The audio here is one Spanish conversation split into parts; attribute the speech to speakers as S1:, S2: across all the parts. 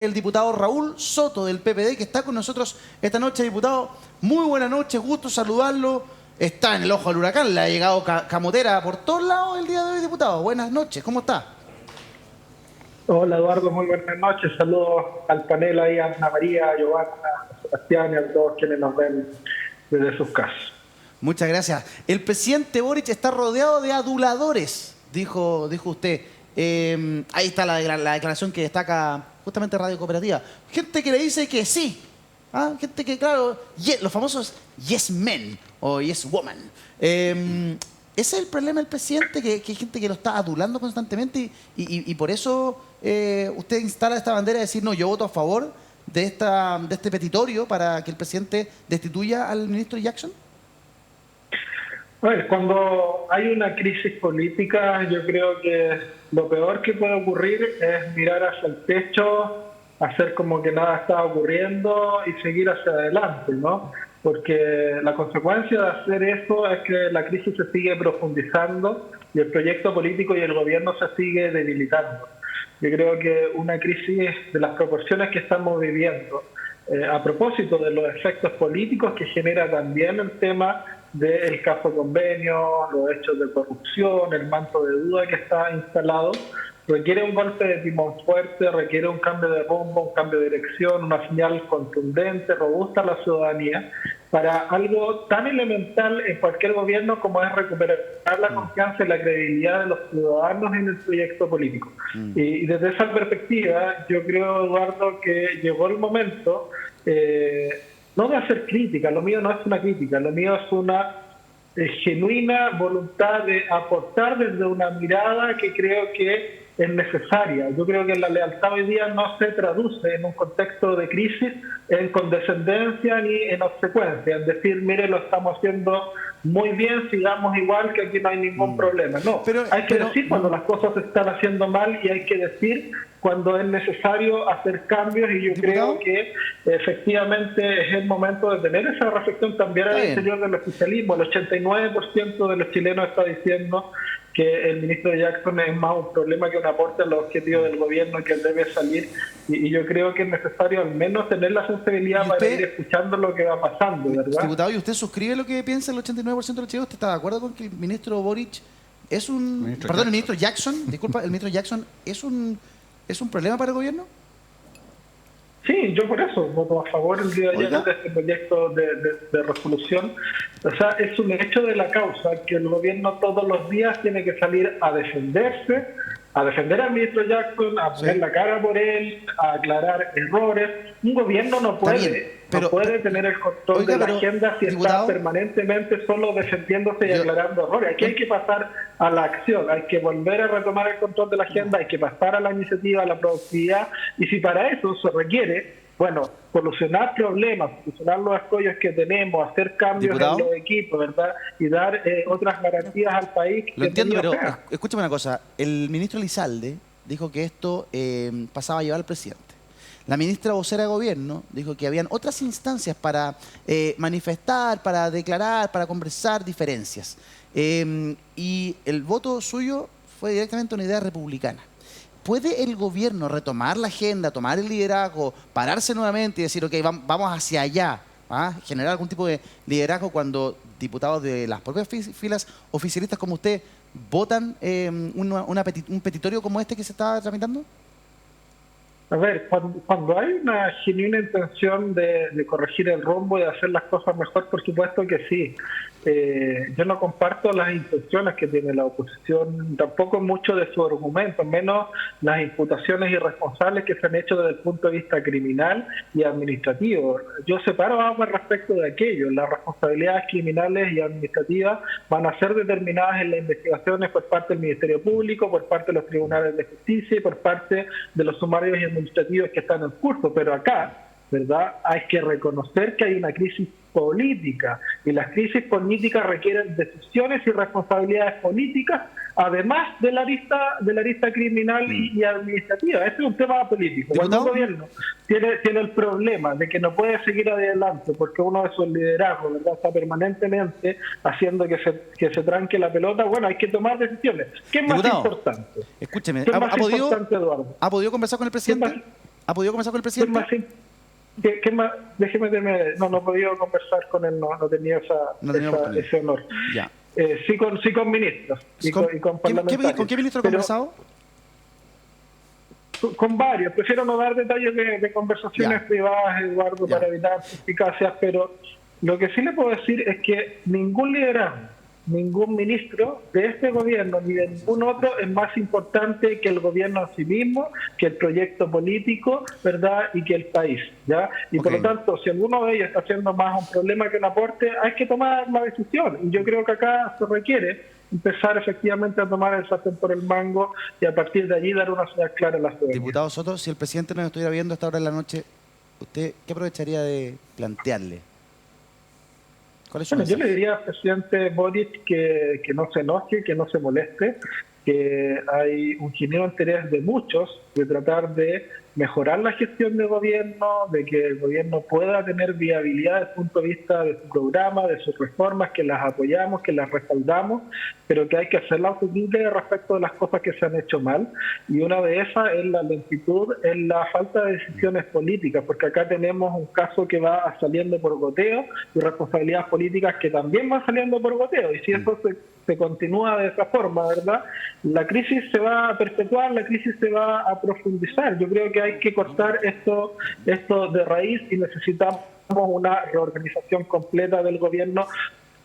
S1: el diputado Raúl Soto del PPD, que está con nosotros esta noche. Diputado, muy buenas noches, gusto saludarlo. Está en el ojo del huracán, le ha llegado camotera por todos lados el día de hoy, diputado. Buenas noches, ¿cómo está?
S2: Hola Eduardo, muy buenas noches. Saludos al panel ahí, a Ana María, a Giovanna, a Sebastián y a todos quienes nos ven desde sus casas.
S1: Muchas gracias. El presidente Boric está rodeado de aduladores, dijo usted. Ahí está la declaración que destaca justamente Radio Cooperativa. Gente que le dice que sí. ¿Ah? Gente que, claro, los famosos yes men o yes woman. Ese es el problema del presidente, que hay gente que lo está adulando constantemente y por eso usted instala esta bandera de decir, no, yo voto a favor de este petitorio para que el presidente destituya al ministro Jackson.
S2: Bueno, cuando hay una crisis política, yo creo que lo peor que puede ocurrir es mirar hacia el techo, hacer como que nada está ocurriendo y seguir hacia adelante, ¿no? Porque la consecuencia de hacer eso es que la crisis se sigue profundizando y el proyecto político y el gobierno se sigue debilitando. Yo creo que una crisis de las proporciones que estamos viviendo, a propósito de los efectos políticos que genera también el tema del caso convenio, los hechos de corrupción, el manto de duda que está instalado, requiere un golpe de timón fuerte, requiere un cambio de rumbo, un cambio de dirección, una señal contundente, robusta a la ciudadanía, para algo tan elemental en cualquier gobierno como es recuperar la confianza y la credibilidad de los ciudadanos en el proyecto político. Y desde esa perspectiva, yo creo, Eduardo, que llegó el momento no de hacer crítica, lo mío no es una crítica, lo mío es una genuina voluntad de aportar desde una mirada que creo que es necesaria. Yo creo que la lealtad hoy día no se traduce en un contexto de crisis en condescendencia ni en obsecuencia, es decir, mire, lo estamos haciendo muy bien, sigamos igual, que aquí no hay ningún problema. No, hay que decir cuando las cosas se están haciendo mal y hay que decir cuando es necesario hacer cambios, y yo creo que efectivamente es el momento de tener esa reflexión también al interior del oficialismo. El 89% de los chilenos está diciendo que el ministro Jackson es más un problema que un aporte a los objetivos del gobierno, que él debe salir, y yo creo que es necesario al menos tener la sensibilidad para ir escuchando lo que va pasando, ¿verdad?
S1: Diputado, ¿y usted suscribe lo que piensa el 89% de los chilenos? ¿Usted está de acuerdo con que el ministro Boric es un... el ministro Jackson, disculpa, el ministro Jackson es un problema para el gobierno?
S2: Sí, yo por eso voto a favor el día de ayer de este proyecto de resolución. O sea, es un hecho de la causa que el gobierno todos los días tiene que salir a defenderse, a defender al ministro Jackson, a poner la cara por él, a aclarar errores. Un gobierno no puede tener el control de la agenda si está permanentemente solo defendiéndose y aclarando errores. Aquí hay que pasar a la acción, hay que volver a retomar el control de la agenda, hay que pasar a la iniciativa, a la productividad, y si para eso se requiere, bueno, solucionar problemas, solucionar los escollos que tenemos, hacer cambios en los equipos, ¿verdad? Y dar otras garantías al país.
S1: Lo entiendo, pero escúchame una cosa. El ministro Elizalde dijo que esto pasaba a llevar al presidente. La ministra vocera de gobierno dijo que habían otras instancias para manifestar, para declarar, para conversar diferencias. Y el voto suyo fue directamente una idea republicana. ¿Puede el gobierno retomar la agenda, tomar el liderazgo, pararse nuevamente y decir, ok, vamos hacia allá, generar algún tipo de liderazgo cuando diputados de las propias filas oficialistas como usted votan un petitorio como este que se está tramitando?
S2: A ver, cuando hay una genuina intención de corregir el rumbo y de hacer las cosas mejor, por supuesto que sí. Yo no comparto las intenciones que tiene la oposición, tampoco mucho de su argumento, menos las imputaciones irresponsables que se han hecho desde el punto de vista criminal y administrativo. Yo separo aguas respecto de aquello. Las responsabilidades criminales y administrativas van a ser determinadas en las investigaciones por parte del Ministerio Público, por parte de los tribunales de justicia y por parte de los sumarios y administrativos que están en curso, pero acá, ¿verdad?, hay que reconocer que hay una crisis política, y las crisis políticas requieren decisiones y responsabilidades políticas, además de la lista criminal y administrativa. Este es un tema político. Cuando un gobierno tiene el problema de que no puede seguir adelante porque uno de sus liderazgos, ¿verdad?, está permanentemente haciendo que se tranque la pelota, bueno, hay que tomar decisiones. ¿Qué es más importante?
S1: Escúcheme,
S2: ¿Qué es más importante, Eduardo?
S1: ¿Ha podido conversar con el presidente? ¿Ha podido conversar con el
S2: ¿Qué
S1: presidente?
S2: más? ¿Qué más? Déjeme terminar. No he podido conversar con él, no he tenido ese honor.
S1: Ya.
S2: Sí con ministros y con parlamentarios.
S1: ¿Con qué ministro ha
S2: Pero
S1: conversado?
S2: con varios. Prefiero no dar detalles de conversaciones privadas, Eduardo, para evitar suspicacias, pero lo que sí le puedo decir es que ningún liderazgo, ningún ministro de este gobierno ni de ningún otro es más importante que el gobierno en sí mismo, que el proyecto político, ¿verdad? Y que el país, ¿ya? Y por lo tanto, si alguno de ellos está haciendo más un problema que un aporte, hay que tomar la decisión. Y yo creo que acá se requiere empezar efectivamente a tomar el sartén por el mango y a partir de allí dar una señal clara a la ciudadanía.
S1: Diputado Soto, si el presidente nos estuviera viendo a esta hora de la noche, ¿usted qué aprovecharía de plantearle? ¿Cuál es su
S2: Bueno, yo
S1: mensaje?
S2: le diría al presidente Boric que no se enoje, que no se moleste, que hay un genuino interés de muchos de tratar de mejorar la gestión del gobierno, de que el gobierno pueda tener viabilidad desde el punto de vista de su programa, de sus reformas, que las apoyamos, que las respaldamos, pero que hay que hacer la autocrítica respecto de las cosas que se han hecho mal. Y una de esas es la lentitud, es la falta de decisiones políticas, porque acá tenemos un caso que va saliendo por goteo y responsabilidades políticas que también van saliendo por goteo. Y si eso se continúa de esa forma, ¿verdad? La crisis se va a perpetuar, la crisis se va a profundizar. Yo creo que hay que cortar esto de raíz y necesitamos una reorganización completa del gobierno,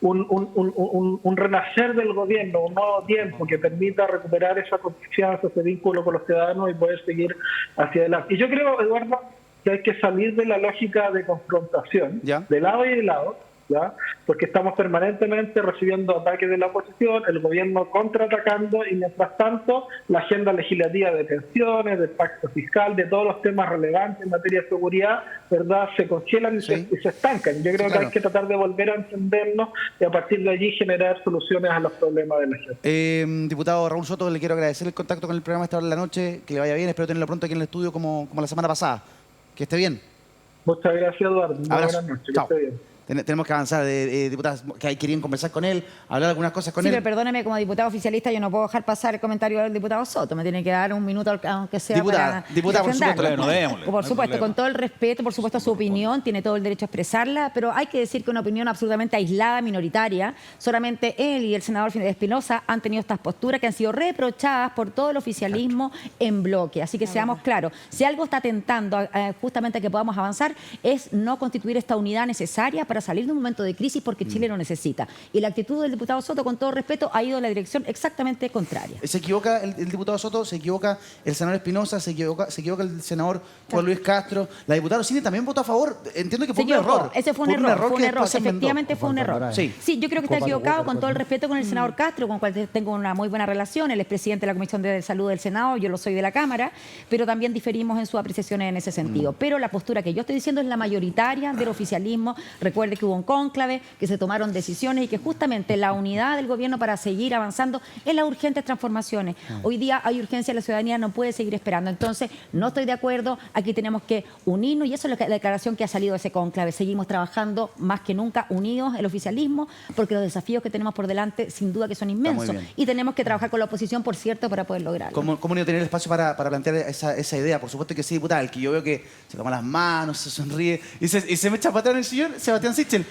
S2: un renacer del gobierno, un nuevo tiempo que permita recuperar esa confianza, ese vínculo con los ciudadanos y poder seguir hacia adelante. Y yo creo, Eduardo, que hay que salir de la lógica de confrontación, de lado y de lado, ¿ya? Porque estamos permanentemente recibiendo ataques de la oposición, el gobierno contraatacando y mientras tanto la agenda legislativa de pensiones, del pacto fiscal, de todos los temas relevantes en materia de seguridad, ¿verdad? Se congelan y se estancan. Yo creo que hay que tratar de volver a entendernos y a partir de allí generar soluciones a los problemas de la gente.
S1: Diputado Raúl Soto, le quiero agradecer el contacto con el programa esta hora de la noche, que le vaya bien, espero tenerlo pronto aquí en el estudio como la semana pasada. Que esté bien.
S2: Muchas gracias, Eduardo. Muy buenas noches.
S1: Chao.
S2: Que esté bien.
S1: Tenemos que avanzar, diputadas, que querían conversar con él, hablar algunas cosas con
S3: Sí,
S1: él.
S3: pero perdóneme, como diputado oficialista yo no puedo dejar pasar el comentario del diputado Soto. Me tiene que dar un minuto, aunque sea
S1: Diputada, por supuesto.
S3: Por supuesto, con todo el respeto, por supuesto, a su opinión, tiene todo el derecho a expresarla, pero hay que decir que una opinión absolutamente aislada, minoritaria, solamente él y el senador Espinosa han tenido estas posturas que han sido reprochadas por todo el oficialismo en bloque. Así que seamos claros, si algo está tentando justamente a que podamos avanzar, es no constituir esta unidad necesaria para salir de un momento de crisis porque Chile lo necesita. Y la actitud del diputado Soto, con todo respeto, ha ido en la dirección exactamente contraria.
S1: Se equivoca el diputado Soto, se equivoca el senador Espinosa, se equivoca el senador Juan Luis Castro. La diputada Rossini también votó a favor. Entiendo que fue un error.
S3: Ese fue un error,
S1: que
S3: efectivamente fue un error. Sí, yo creo que está equivocado, con todo el respeto con el senador Castro, con el cual tengo una muy buena relación. Él es presidente de la Comisión de Salud del Senado, yo lo soy de la Cámara, pero también diferimos en sus apreciaciones en ese sentido. Pero la postura que yo estoy diciendo es la mayoritaria del oficialismo. Recuerde que hubo un cónclave, que se tomaron decisiones y que justamente la unidad del gobierno para seguir avanzando en las urgentes transformaciones. Hoy día hay urgencia, la ciudadanía no puede seguir esperando. Entonces, no estoy de acuerdo, aquí tenemos que unirnos y eso es la declaración que ha salido de ese cónclave. Seguimos trabajando más que nunca unidos, el oficialismo, porque los desafíos que tenemos por delante sin duda que son inmensos y tenemos que trabajar con la oposición, por cierto, para poder lograrlo.
S1: ¿Cómo no tener espacio para plantear esa idea? Por supuesto que sí, diputada. El que yo veo que se toma las manos, se sonríe y se me echa para atrás en el sillón, Sebastián Sichel.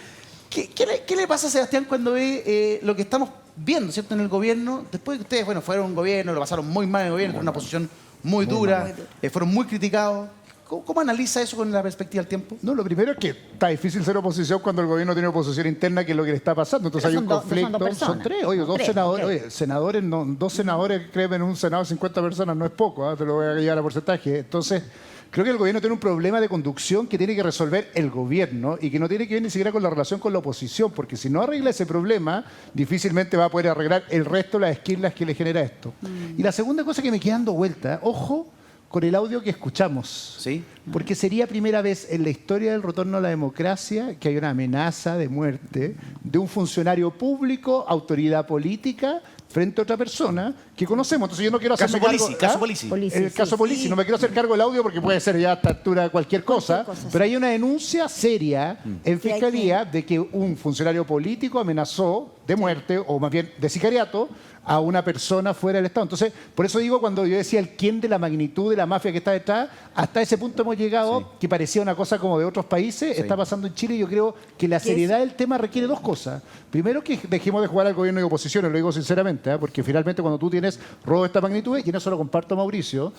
S1: ¿Qué le pasa a Sebastián cuando ve lo que estamos viendo, ¿cierto?, en el gobierno? Después de que ustedes, fueron un gobierno, lo pasaron muy mal en el gobierno, fueron una posición muy dura, fueron muy criticados. ¿Cómo analiza eso con la perspectiva del tiempo?
S4: No, lo primero es que está difícil ser oposición cuando el gobierno tiene oposición interna, que es lo que le está pasando. Entonces hay un conflicto. Son tres, dos senadores. Oye, senadores, no, dos senadores, créeme, en un senado de 50 personas no es poco, te lo voy a llevar a porcentaje. Entonces, creo que el gobierno tiene un problema de conducción que tiene que resolver el gobierno y que no tiene que ver ni siquiera con la relación con la oposición, porque si no arregla ese problema, difícilmente va a poder arreglar el resto de las esquirlas que le genera esto. Y la segunda cosa que me queda dando vuelta, ojo con el audio que escuchamos.
S1: ¿Sí?
S4: Porque sería primera vez en la historia del retorno a la democracia que hay una amenaza de muerte de un funcionario público, autoridad política, frente a otra persona que conocemos. Entonces yo no quiero hacerme cargo...
S1: Caso Polisi.
S4: El caso Polisi. No me quiero hacer cargo del audio porque puede ser ya a esta altura cualquier cosa. Pero hay una denuncia seria en Fiscalía de que un funcionario político amenazó de muerte, o más bien de sicariato, a una persona fuera del Estado. Entonces, por eso digo, cuando yo decía el quién de la magnitud de la mafia que está detrás, hasta ese punto hemos llegado, que parecía una cosa como de otros países, está pasando en Chile, y yo creo que la seriedad del tema requiere dos cosas. Primero, que dejemos de jugar al gobierno de oposición, lo digo sinceramente, porque finalmente cuando tú tienes robo de esta magnitud, y en eso lo comparto, Mauricio,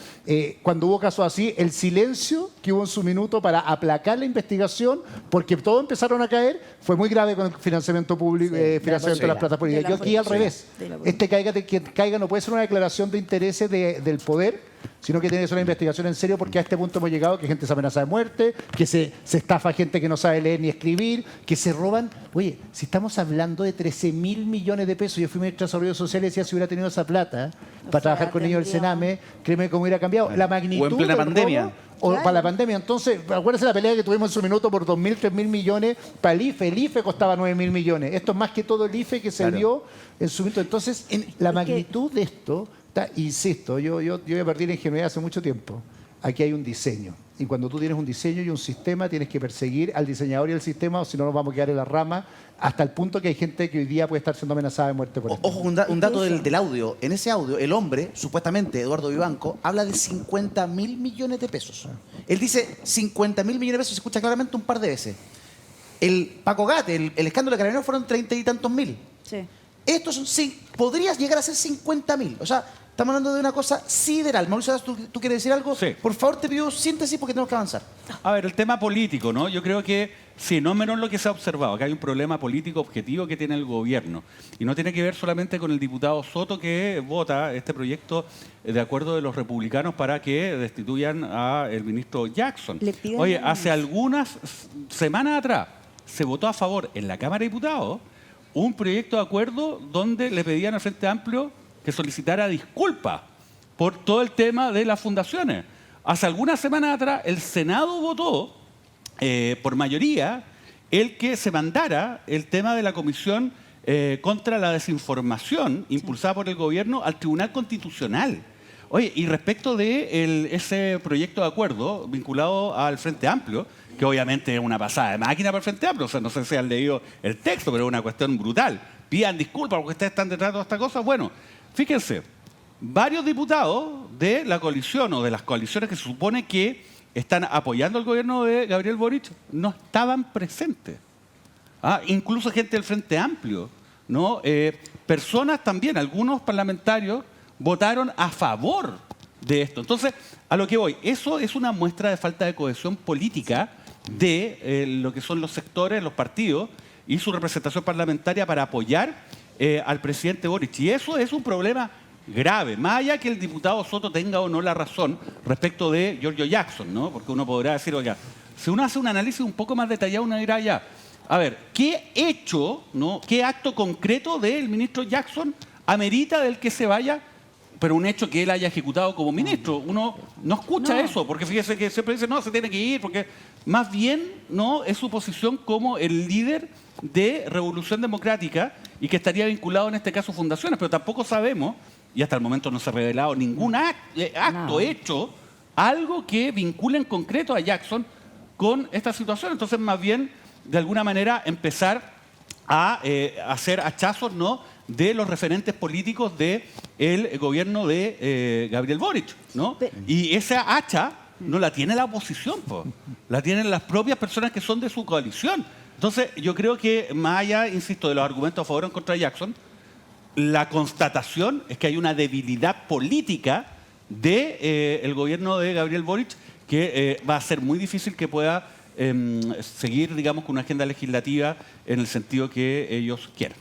S4: cuando hubo casos así, el silencio que hubo en su minuto para aplacar la investigación, porque todos empezaron a caer, fue muy grave con el financiamiento público, financiamiento de las plazas políticas. Yo aquí al revés, que caiga no puede ser una declaración de intereses del poder, sino que tiene que ser una investigación en serio, porque a este punto hemos llegado que gente se amenaza de muerte, que se estafa gente que no sabe leer ni escribir, que se roban. Oye, si estamos hablando de 13.000 millones de pesos, yo fui ministro de Desarrollo Social y decía, si hubiera tenido esa plata para trabajar con niños del Sename, créeme cómo hubiera cambiado. La magnitud
S1: o en plena pandemia.
S4: O para la pandemia. Entonces, acuérdense la pelea que tuvimos en su minuto por 2.000, 3.000 millones para el IFE. El IFE costaba 9.000 millones. Esto es más que todo el IFE que se dio en su minuto. Entonces, la magnitud de esto, insisto, yo perdí la ingenuidad hace mucho tiempo. Aquí hay un diseño. Y cuando tú tienes un diseño y un sistema, tienes que perseguir al diseñador y al sistema, o si no nos vamos a quedar en la rama, hasta el punto que hay gente que hoy día puede estar siendo amenazada de muerte por esto.
S1: Ojo, un dato del audio. En ese audio, el hombre, supuestamente Eduardo Vivanco, habla de 50.000 millones de pesos. Él dice 50.000 millones de pesos, se escucha claramente un par de veces. El Paco Gate, el escándalo de Carabineros fueron 30 y tantos mil.
S3: Sí.
S1: Estos son, podrías llegar a ser 50.000. O sea, estamos hablando de una cosa sideral. Mauricio, ¿tú quieres decir algo?
S5: Sí.
S1: Por favor, te pido síntesis porque tenemos que avanzar.
S5: A ver, el tema político, ¿no? Yo creo que, sí, no es menor lo que se ha observado, que hay un problema político objetivo que tiene el gobierno. Y no tiene que ver solamente con el diputado Soto que vota este proyecto de acuerdo de los republicanos para que destituyan al ministro Jackson. Oye, hace algunas semanas atrás se votó a favor en la Cámara de Diputados un proyecto de acuerdo donde le pedían al Frente Amplio que solicitara disculpas por todo el tema de las fundaciones. Hace algunas semanas atrás el Senado votó por mayoría el que se mandara el tema de la Comisión contra la Desinformación impulsada por el gobierno al Tribunal Constitucional. Oye, y respecto de ese proyecto de acuerdo vinculado al Frente Amplio, que obviamente es una pasada de máquina para el Frente Amplio, o sea, no sé si han leído el texto, pero es una cuestión brutal. Pidan disculpas porque ustedes están detrás de todas estas cosas. Bueno, fíjense, varios diputados de la coalición o de las coaliciones que se supone que están apoyando al gobierno de Gabriel Boric no estaban presentes. Incluso gente del Frente Amplio, ¿no? Personas también, algunos parlamentarios votaron a favor de esto. Entonces, a lo que voy, eso es una muestra de falta de cohesión política de lo que son los sectores, los partidos y su representación parlamentaria para apoyar al presidente Boric. Y eso es un problema grave, más allá que el diputado Soto tenga o no la razón respecto de Giorgio Jackson, ¿no? Porque uno podrá decir, oiga, si uno hace un análisis un poco más detallado, uno dirá ya, a ver, ¿qué hecho, ¿no? ¿Qué acto concreto del ministro Jackson amerita del que se vaya? Pero un hecho que él haya ejecutado como ministro. Uno no escucha eso, porque fíjese que siempre dice, no, se tiene que ir, porque más bien no es su posición como el líder de Revolución Democrática y que estaría vinculado en este caso a fundaciones, pero tampoco sabemos, y hasta el momento no se ha revelado ningún acto hecho, algo que vincule en concreto a Jackson con esta situación. Entonces, más bien, de alguna manera, empezar a hacer hachazos, ¿no?, de los referentes políticos del gobierno de Gabriel Boric, ¿no? Y esa hacha no la tiene la oposición, la tienen las propias personas que son de su coalición. Entonces, yo creo que más allá, insisto, de los argumentos a favor o en contra de Jackson, la constatación es que hay una debilidad política del gobierno de Gabriel Boric que va a ser muy difícil que pueda seguir, digamos, con una agenda legislativa en el sentido que ellos quieran.